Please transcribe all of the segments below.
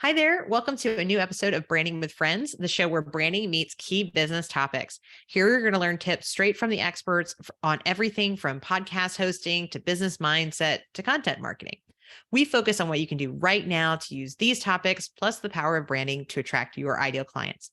Hi there. Welcome to a new episode of Branding with Friends, the show where branding meets key business topics. Here you're going to learn tips straight from the experts on everything from podcast hosting to business mindset to content marketing. We focus on what you can do right now to use these topics, plus the power of branding to attract your ideal clients.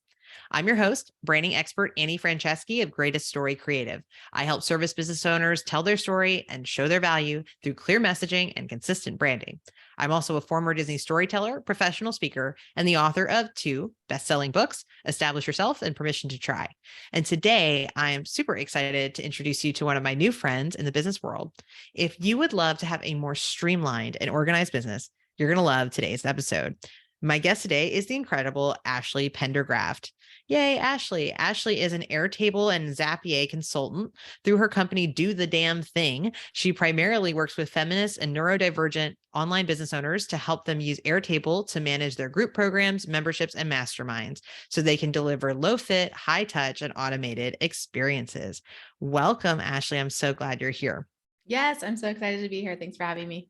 I'm your host, branding expert Annie Franceschi of Greatest Story Creative. I help service business owners tell their story and show their value through clear messaging and consistent branding. I'm also a former Disney storyteller, professional speaker, and the author of two best-selling books, Establish Yourself and Permission to Try. And today, I am super excited to introduce you to one of my new friends in the business world. If you would love to have a more streamlined and organized business, you're going to love today's episode. My guest today is the incredible Ashley Pendergraft. Yay, Ashley. Ashley is an Airtable and Zapier consultant. Through her company, Do the Damn Thing, she primarily works with feminist and neurodivergent online business owners to help them use Airtable to manage their group programs, memberships, and masterminds so they can deliver low-fit, high-touch, and automated experiences. Welcome, Ashley. I'm so glad you're here. Yes, I'm so excited to be here. Thanks for having me.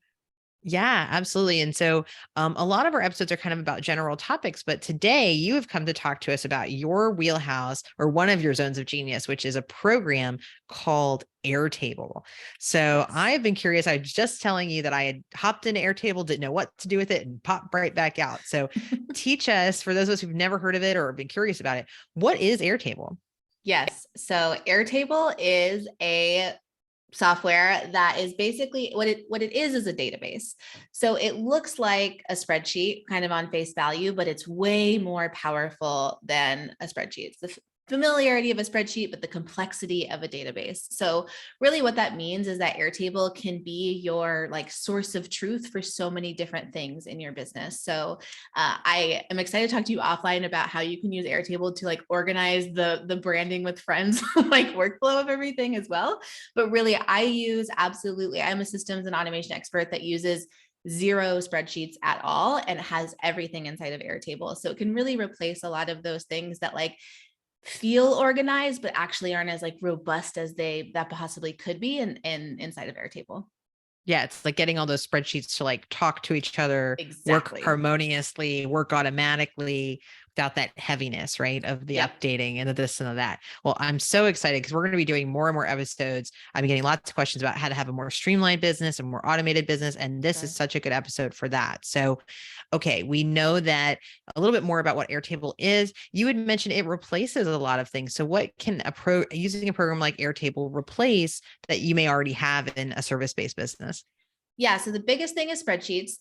Yeah, absolutely. And so a lot of our episodes are kind of about general topics, but today you have come to talk to us about your wheelhouse or one of your zones of genius, which is a program called Airtable. So Yes. I've been curious. I was just telling you that I had hopped into Airtable, didn't know what to do with it, and popped right back out. So teach us, for those of us who've never heard of it or been curious about it, what is Airtable? Yes. So Airtable is a software that is basically what it is a database. So it looks like a spreadsheet kind of on face value, but it's way more powerful than a spreadsheet. It's the familiarity of a spreadsheet, but the complexity of a database. So really what that means is that Airtable can be your like source of truth for so many different things in your business. So I am excited to talk to you offline about how you can use Airtable to like organize the branding with friends, like workflow of everything as well. But really, I'm a systems and automation expert that uses zero spreadsheets at all and has everything inside of Airtable. So it can really replace a lot of those things that like feel organized, but actually aren't as like robust as that possibly could be in inside of Airtable. Yeah, it's like getting all those spreadsheets to like talk to each other, work Exactly. harmoniously, work automatically without that heaviness, right? Of the Yep. updating and the this and the that. Well, I'm so excited because we're going to be doing more and more episodes. I'm getting lots of questions about how to have a more streamlined business, a more automated business. And this is Sure. such a good episode for that. So, okay, we know that a little bit more about what Airtable is. You had mentioned it replaces a lot of things. So, what can using a program like Airtable replace that you may already have in a service-based business? Yeah. So the biggest thing is spreadsheets.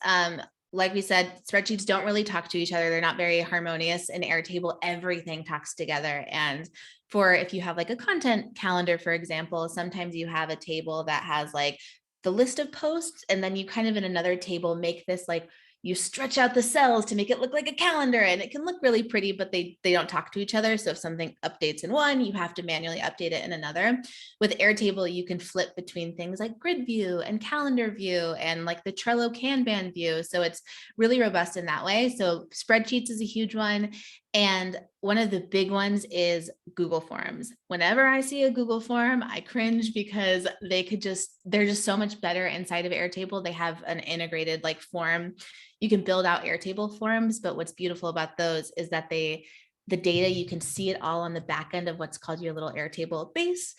Like we said, spreadsheets don't really talk to each other. They're not very harmonious. In Airtable, everything talks together. And for if you have like a content calendar, for example, sometimes you have a table that has like the list of posts, and then you kind of in another table make this like you stretch out the cells to make it look like a calendar, and it can look really pretty, but they don't talk to each other. So if something updates in one, you have to manually update it in another. With Airtable, you can flip between things like grid view and calendar view and like the Trello Kanban view. So it's really robust in that way. So spreadsheets is a huge one. And one of the big ones is Google Forms. Whenever I see a Google form, I cringe because they're just so much better inside of Airtable. They have an integrated like form. You can build out Airtable forms, but what's beautiful about those is that the data, you can see it all on the back end of what's called your little Airtable base.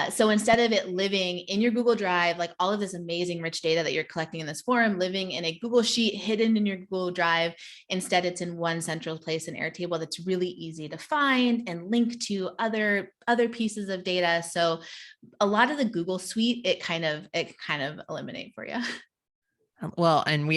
So instead of it living in your Google Drive, like all of this amazing rich data that you're collecting in this form, living in a Google Sheet hidden in your Google Drive, instead it's in one central place in Airtable that's really easy to find and link to other pieces of data. So a lot of the Google suite, it kind of eliminate for you. Well, and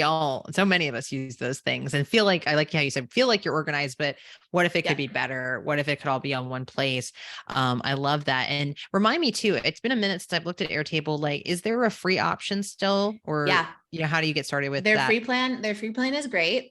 so many of us use those things and feel like, I like how you said, feel like you're organized, but what if it could Yeah. be better? What if it could all be on one place? I love that. And remind me too, it's been a minute since I've looked at Airtable. Like, is there a free option still? Or, Yeah. how do you get started with Their that? their free plan is great.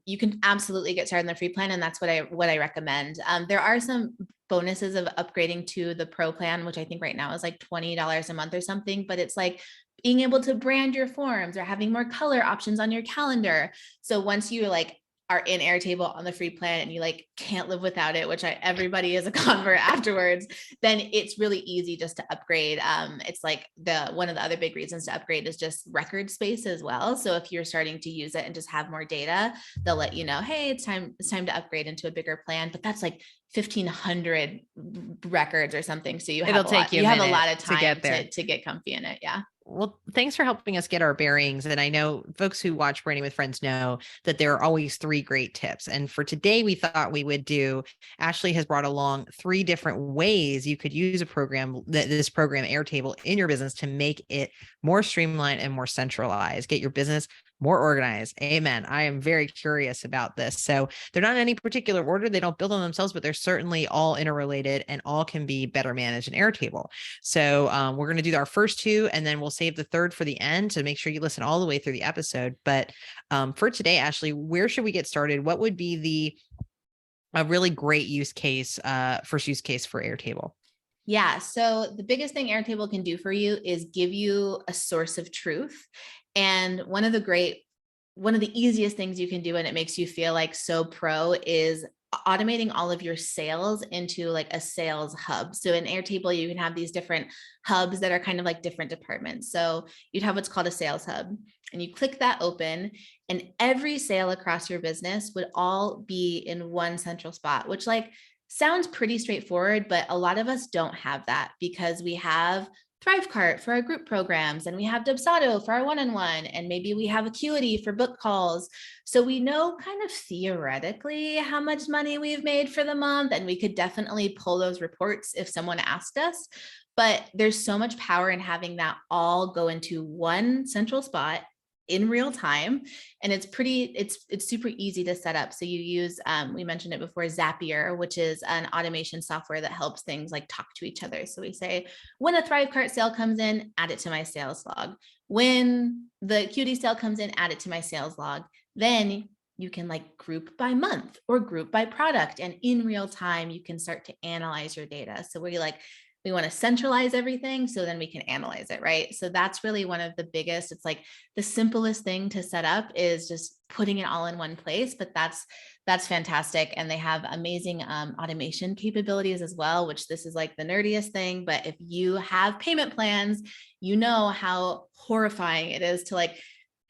You can absolutely get started on the free plan, and that's what I recommend. There are some bonuses of upgrading to the pro plan, which I think right now is like $20 a month or something, but it's like being able to brand your forms or having more color options on your calendar. So once you like are in Airtable on the free plan and you like can't live without it, which everybody is a convert afterwards, then it's really easy just to upgrade. It's like one of the other big reasons to upgrade is just record space as well. So if you're starting to use it and just have more data, they'll let you know, hey, it's time to upgrade into a bigger plan. But that's like 1,500 records or something. So you have a lot of time to get there, to get comfy in it. Yeah. Well, thanks for helping us get our bearings. And I know folks who watch Branding with Friends know that there are always 3 great tips. And for today, we thought we would do, Ashley has brought along 3 different ways you could use this program Airtable in your business to make it more streamlined and more centralized, get your business more organized. Amen. I am very curious about this. So they're not in any particular order. They don't build on themselves, but they're certainly all interrelated and all can be better managed in Airtable. So we're going to do our first 2, and then we'll save the 3rd for the end to make sure you listen all the way through the episode. But for today, Ashley, where should we get started? What would be a really great first use case for Airtable? Yeah. So the biggest thing Airtable can do for you is give you a source of truth. And one of the easiest things you can do, and it makes you feel like so pro, is automating all of your sales into like a sales hub. So in Airtable, you can have these different hubs that are kind of like different departments. So you'd have what's called a sales hub, and you click that open, and every sale across your business would all be in one central spot, which like sounds pretty straightforward, but a lot of us don't have that because we have Thrivecart for our group programs, and we have Dubsado for our one-on-one, and maybe we have Acuity for book calls. So we know kind of theoretically how much money we've made for the month, and we could definitely pull those reports if someone asked us. But there's so much power in having that all go into one central spot in real time. And it's super easy to set up. So you use, we mentioned it before, Zapier, which is an automation software that helps things like talk to each other. So we say, when a Thrivecart sale comes in, add it to my sales log. When the Acuity sale comes in, add it to my sales log. Then you can like group by month or group by product. And in real time, you can start to analyze your data. So we want to centralize everything so then we can analyze it, right? So that's really one of the biggest, it's like the simplest thing to set up is just putting it all in one place, but that's fantastic. And they have amazing automation capabilities as well, which this is like the nerdiest thing. But if you have payment plans, you know how horrifying it is to like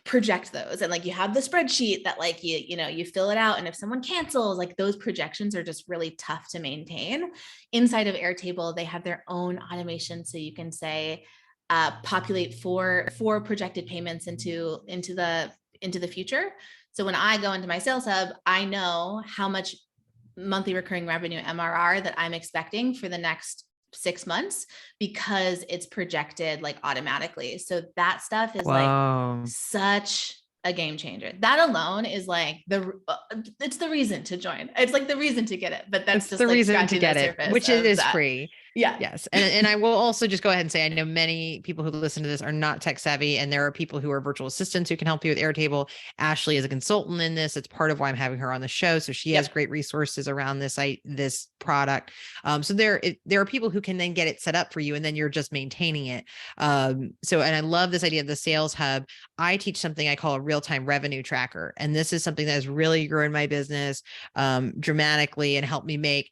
project those. And like you have the spreadsheet that like you fill it out, and if someone cancels, like those projections are just really tough to maintain. Inside of Airtable, they have their own automation, so you can say populate four projected payments into the future. So when I go into my sales hub, I know how much monthly recurring revenue MRR that I'm expecting for the next 6 months because it's projected like automatically. So that stuff is like such a game changer. That alone is like it's the reason to join. It's like the reason to get it, but that's just the reason to get it, which it is free. Yeah. Yes. And I will also just go ahead and say, I know many people who listen to this are not tech savvy, and there are people who are virtual assistants who can help you with Airtable. Ashley is a consultant in this. It's part of why I'm having her on the show. So she has great resources around this product. So there are people who can then get it set up for you, and then you're just maintaining it. And I love this idea of the sales hub. I teach something I call a real-time revenue tracker. And this is something that has really grown my business dramatically and helped me make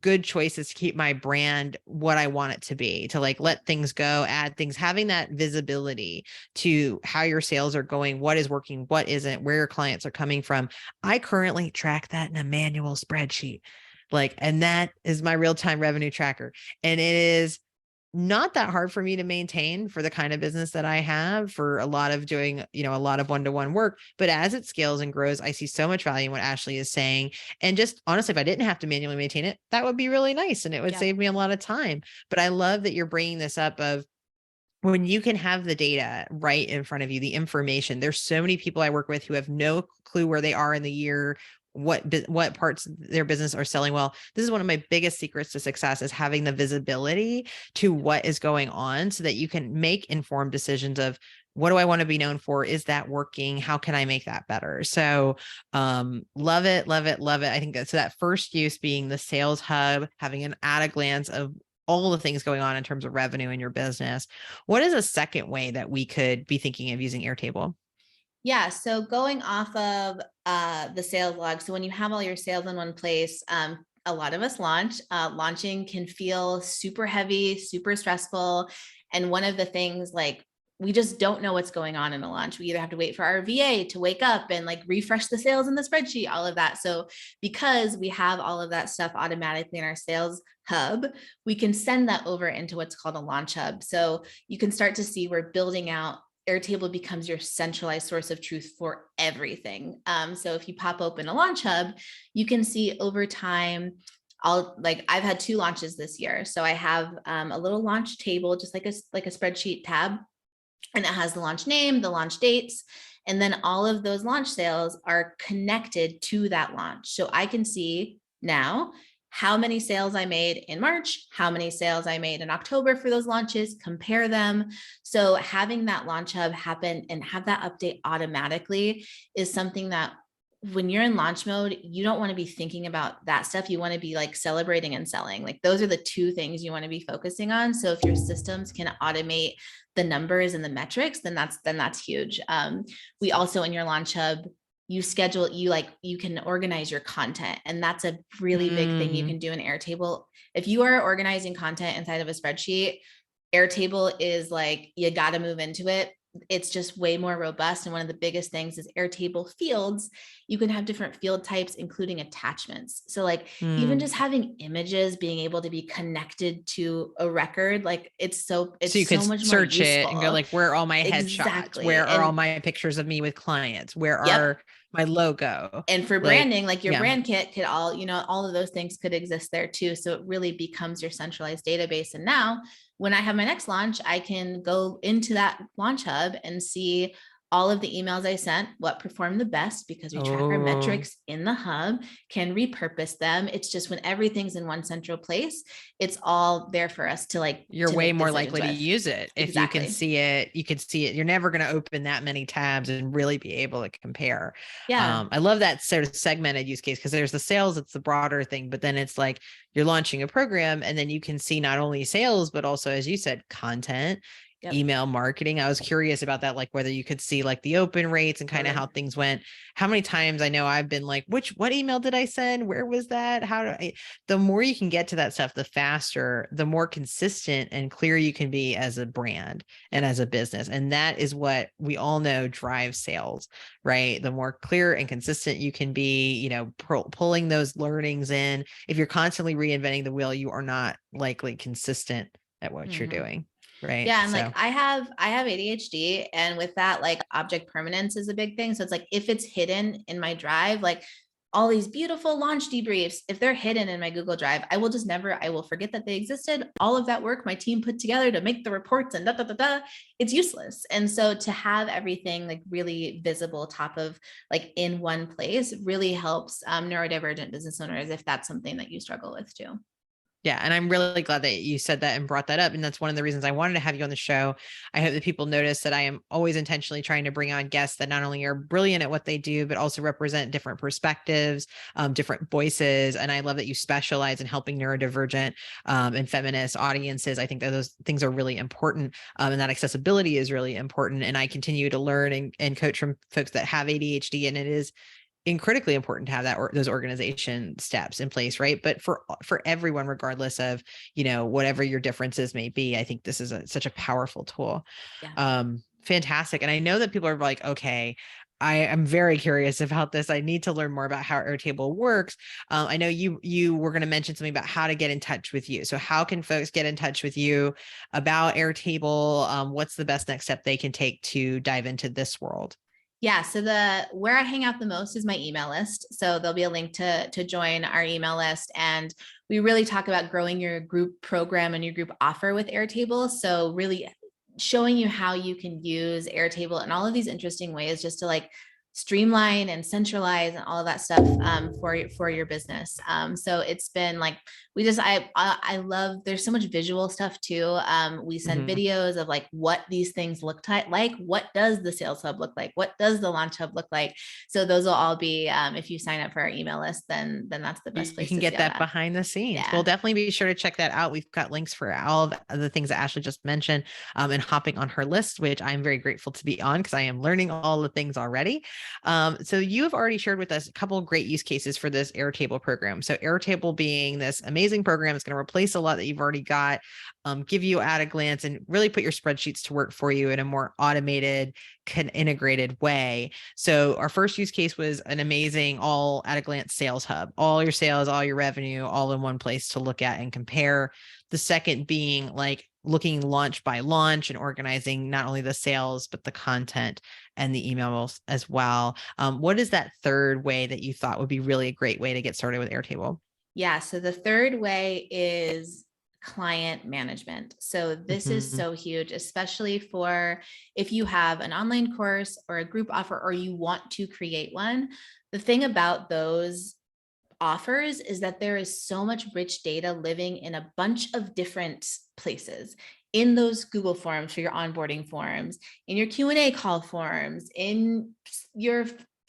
good choices to keep my brand what I want it to be, to like let things go, add things, having that visibility to how your sales are going, what is working, what isn't, where your clients are coming from. I currently track that in a manual spreadsheet, and that is my real-time revenue tracker. And it is not that hard for me to maintain for the kind of business that I have, for a lot of doing, a lot of one-to-one work. But as it scales and grows, I see so much value in what Ashley is saying. And just honestly, if I didn't have to manually maintain it, that would be really nice. And it would save me a lot of time. But I love that you're bringing this up of when you can have the data right in front of you, the information. There's so many people I work with who have no clue where they are in the year, what parts of their business are selling well. This is one of my biggest secrets to success, is having the visibility to what is going on so that you can make informed decisions of, what do I want to be known for? Is that working? How can I make that better? So love it, love it, love it. I think that's that first use being the sales hub, having an at a glance of all the things going on in terms of revenue in your business. What is a second way that we could be thinking of using Airtable? Yeah. So going off of the sales log. So when you have all your sales in one place, a lot of us launch. Launching can feel super heavy, super stressful. And one of the things, like, we just don't know what's going on in a launch. We either have to wait for our VA to wake up and like refresh the sales in the spreadsheet, all of that. So because we have all of that stuff automatically in our sales hub, we can send that over into what's called a launch hub. So you can start to see we're building out. Airtable becomes your centralized source of truth for everything. So if you pop open a launch hub, you can see over time. I've had 2 launches this year. So I have a little launch table, just like a spreadsheet tab, and it has the launch name, the launch dates, and then all of those launch sales are connected to that launch. So I can see now how many sales I made in March, how many sales I made in October for those launches, compare them. So having that launch hub happen and have that update automatically is something that when you're in launch mode, you don't want to be thinking about that stuff. You want to be like celebrating and selling. Like those are the 2 things you want to be focusing on. So if your systems can automate the numbers and the metrics, then that's huge. We also, in your launch hub, you can organize your content. And that's a really big thing you can do in Airtable. If you are organizing content inside of a spreadsheet, Airtable is like, you got to move into it. It's just way more robust. And one of the biggest things is Airtable fields. You can have different field types, including attachments. So like even just having images, being able to be connected to a record, like it's so you could much search more it and go like, where are all my headshots? Exactly. Where are all my pictures of me with clients? Where are my logo? And for branding, like your yeah. brand kit could all of those things could exist there too. So it really becomes your centralized database. And now when I have my next launch, I can go into that launch hub and see all of the emails I sent, what performed the best, because we track our metrics in the hub, can repurpose them. It's just when everything's in one central place, it's all there for us to like. You're way more likely to use it. If Exactly. you can see it, you can see it. You're never going to open that many tabs and really be able to compare. Yeah. I love that sort of segmented use case, because there's the sales, it's the broader thing, but then it's like you're launching a program and then you can see not only sales, but also, as you said, content, email marketing. I was curious about that, like whether you could see like the open rates and kind of how things went. How many times I know I've been like, what email did I send? Where was that? The more you can get to that stuff, the faster, the more consistent and clear you can be as a brand and as a business. And that is what we all know drives sales, right? The more clear and consistent you can be, pulling those learnings in. If you're constantly reinventing the wheel, you are not likely consistent at what you're doing. Right. Yeah. And like I have ADHD, and with that, like object permanence is a big thing. So it's like, if it's hidden in my drive, like all these beautiful launch debriefs, if they're hidden in my Google Drive, I will forget that they existed. All of that work my team put together to make the reports and it's useless. And so to have everything like really visible, top of like in one place, really helps neurodivergent business owners, if that's something that you struggle with too. Yeah. And I'm really glad that you said that and brought that up. And that's one of the reasons I wanted to have you on the show. I hope that people notice that I am always intentionally trying to bring on guests that not only are brilliant at what they do, but also represent different perspectives, different voices. And I love that you specialize in helping neurodivergent and feminist audiences. I think that those things are really important, and that accessibility is really important. And I continue to learn and coach from folks that have ADHD, and it is critically important to have that those organization steps in place, right? But for everyone, regardless of whatever your differences may be, I think this is such a powerful tool. Fantastic. And I know that people are like, okay, I am very curious about this. I need to learn more about how Airtable works. I know you were going to mention something about how to get in touch with you. So how can folks get in touch with you about Airtable? What's the best next step they can take to dive into this world? Yeah. So where I hang out the most is my email list. So there'll be a link to join our email list. And we really talk about growing your group program and your group offer with Airtable. So really showing you how you can use Airtable in all of these interesting ways, just to like streamline and centralize and all of that stuff for your business. So it's been like, I love, there's so much visual stuff too. We send videos of like what these things look like, what does the sales hub look like? What does the launch hub look like? So those will all be, if you sign up for our email list, then that's the best place you can get that behind the scenes. We'll definitely be sure to check that out. We've got links for all of the things that Ashley just mentioned, and hopping on her list, which I'm very grateful to be on because I am learning all the things already. So you have already shared with us a couple of great use cases for this Airtable program. So Airtable being this amazing program, it's going to replace a lot that you've already got, give you at a glance and really put your spreadsheets to work for you in a more automated, integrated way. So our first use case was an amazing all at a glance sales hub, all your sales, all your revenue, all in one place to look at and compare. The second being like looking launch by launch and organizing not only the sales, but the content and the emails as well. What is that third way that you thought would be really a great way to get started with Airtable? Yeah. So the third way is client management. So this is so huge, especially for if you have an online course or a group offer, or you want to create one. The thing about those offers is that there is so much rich data living in a bunch of different places, in those Google forms for your onboarding forms, in your Q&A call forms, in your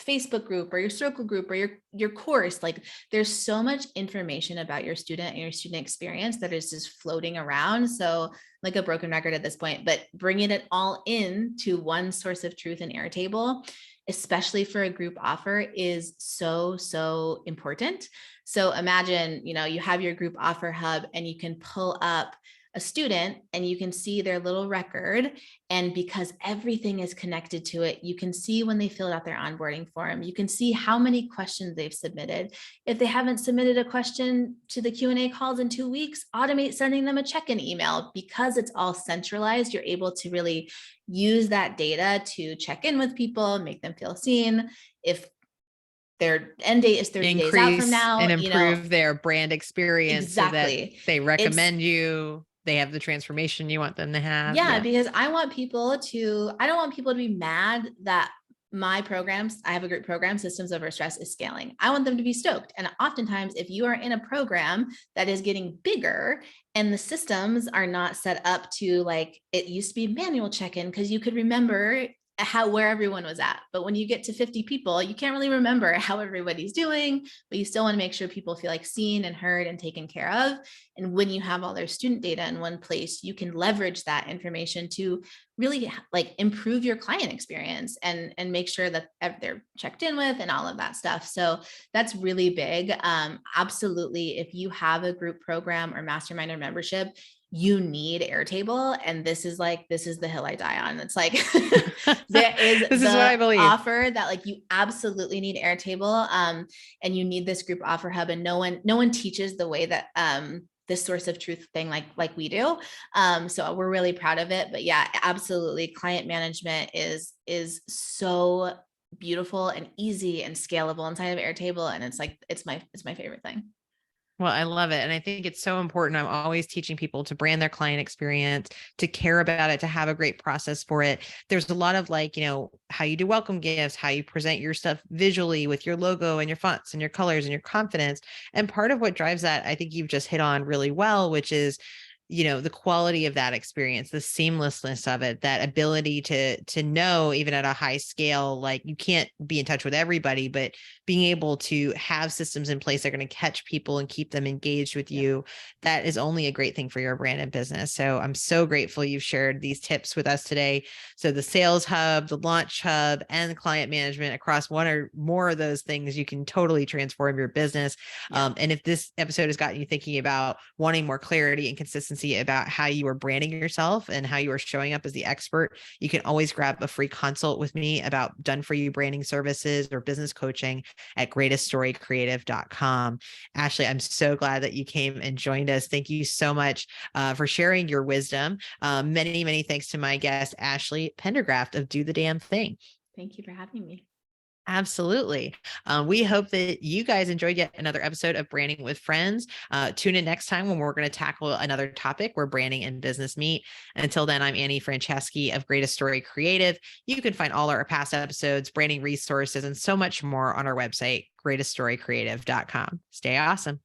Facebook group or your circle group or your course. Like there's so much information about your student and your student experience that is just floating around. So like a broken record at this point, but bringing it all in to one source of truth in Airtable, especially for a group offer, is so important. So imagine, you have your group offer hub and you can pull up a student and you can see their little record. And because everything is connected to it, you can see when they filled out their onboarding form, you can see how many questions they've submitted. If they haven't submitted a question to the Q&A calls in 2 weeks, automate sending them a check-in email. Because it's all centralized, you're able to really use that data to check in with people, make them feel seen. If their end date is 30 days out from now, and improve their brand experience so that they recommend you, they have the transformation you want them to have. Yeah, because I don't want people to be mad that my programs, I have a group program, Systems Over Stress, is scaling. I want them to be stoked. And oftentimes, if you are in a program that is getting bigger and the systems are not set up to, like, it used to be manual check-in because you could remember where everyone was at. But when you get to 50 people, you can't really remember how everybody's doing, but you still want to make sure people feel like seen and heard and taken care of. And when you have all their student data in one place, you can leverage that information to really like improve your client experience and make sure that they're checked in with and all of that stuff. So that's really big. Absolutely. If you have a group program or mastermind or membership, you need Airtable. And this is the hill I die on. It's like, this is what I believe, offer that like you absolutely need Airtable. And you need this group offer hub, and no one teaches the way that, this source of truth thing like we do. So we're really proud of it. But yeah, absolutely. Client management is so beautiful and easy and scalable inside of Airtable. And it's my favorite thing. Well, I love it. And I think it's so important. I'm always teaching people to brand their client experience, to care about it, to have a great process for it. There's a lot of like, how you do welcome gifts, how you present your stuff visually with your logo and your fonts and your colors and your confidence. And part of what drives that, I think you've just hit on really well, which is the quality of that experience, the seamlessness of it, that ability to know, even at a high scale, like you can't be in touch with everybody, but being able to have systems in place that are going to catch people and keep them engaged with you, that is only a great thing for your brand and business. So I'm so grateful you've shared these tips with us today. So the sales hub, the launch hub, and the client management, across one or more of those things, you can totally transform your business. And if this episode has gotten you thinking about wanting more clarity and consistency about how you are branding yourself and how you are showing up as the expert, you can always grab a free consult with me about done for you branding services or business coaching at greateststorycreative.com. Ashley, I'm so glad that you came and joined us. Thank you so much for sharing your wisdom. Many thanks to my guest, Ashley Pendergraft of Do the Damn Thing. Thank you for having me. Absolutely. We hope that you guys enjoyed yet another episode of Branding with Friends. Tune in next time when we're going to tackle another topic where branding and business meet. Until then, I'm Annie Franceschi of Greatest Story Creative. You can find all our past episodes, branding resources, and so much more on our website, greateststorycreative.com. Stay awesome.